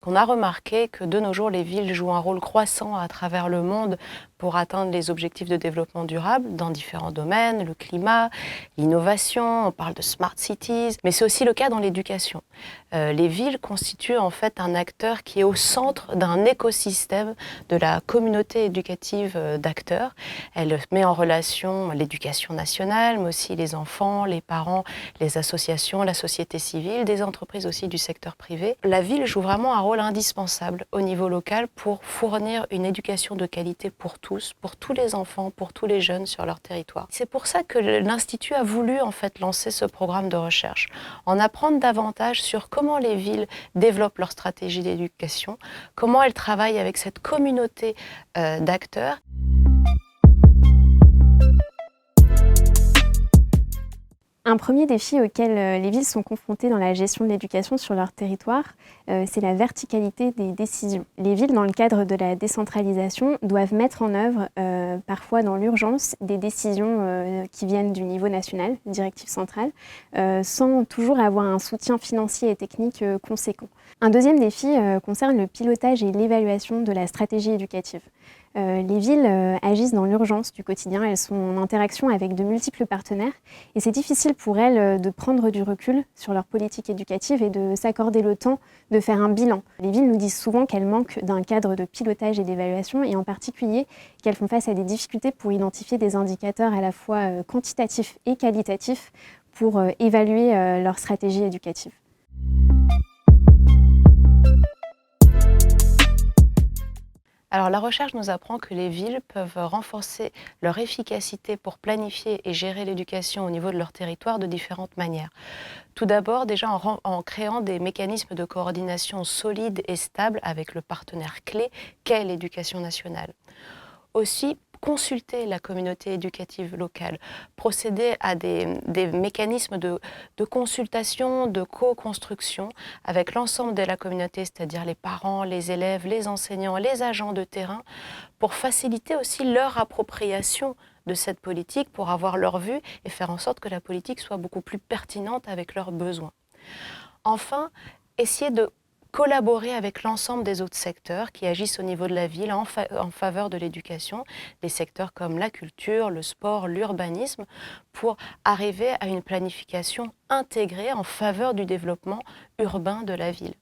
On a remarqué que de nos jours, les villes jouent un rôle croissant à travers le monde pour atteindre les objectifs de développement durable dans différents domaines, le climat, l'innovation, on parle de smart cities, mais c'est aussi le cas dans l'éducation. Les villes constituent en fait un acteur qui est au centre d'un écosystème de la communauté éducative d'acteurs. Elle met en relation l'éducation nationale, mais aussi les enfants, les parents, les associations, la société civile, des entreprises aussi du secteur privé. La ville joue vraiment un rôle indispensable au niveau local pour fournir une éducation de qualité pour tous les enfants, pour tous les jeunes sur leur territoire. C'est pour ça que l'Institut a voulu en fait lancer ce programme de recherche, en apprendre davantage sur comment les villes développent leur stratégie d'éducation, comment elles travaillent avec cette communauté d'acteurs. Un premier défi auquel les villes sont confrontées dans la gestion de l'éducation sur leur territoire, c'est la verticalité des décisions. Les villes, dans le cadre de la décentralisation, doivent mettre en œuvre, parfois dans l'urgence, des décisions qui viennent du niveau national, directive centrale, sans toujours avoir un soutien financier et technique conséquent. Un deuxième défi concerne le pilotage et l'évaluation de la stratégie éducative. Les villes agissent dans l'urgence du quotidien, elles sont en interaction avec de multiples partenaires et c'est difficile pour elles de prendre du recul sur leur politique éducative et de s'accorder le temps de faire un bilan. Les villes nous disent souvent qu'elles manquent d'un cadre de pilotage et d'évaluation et en particulier qu'elles font face à des difficultés pour identifier des indicateurs à la fois quantitatifs et qualitatifs pour évaluer leur stratégie éducative. Alors la recherche nous apprend que les villes peuvent renforcer leur efficacité pour planifier et gérer l'éducation au niveau de leur territoire de différentes manières. Tout d'abord, déjà en créant des mécanismes de coordination solides et stables avec le partenaire clé qu'est l'éducation nationale. Aussi, consulter la communauté éducative locale, procéder à des mécanismes de consultation, de co-construction avec l'ensemble de la communauté, c'est-à-dire les parents, les élèves, les enseignants, les agents de terrain, pour faciliter aussi leur appropriation de cette politique, pour avoir leur vue et faire en sorte que la politique soit beaucoup plus pertinente avec leurs besoins. Enfin, essayer de collaborer avec l'ensemble des autres secteurs qui agissent au niveau de la ville en faveur de l'éducation, des secteurs comme la culture, le sport, l'urbanisme, pour arriver à une planification intégrée en faveur du développement urbain de la ville.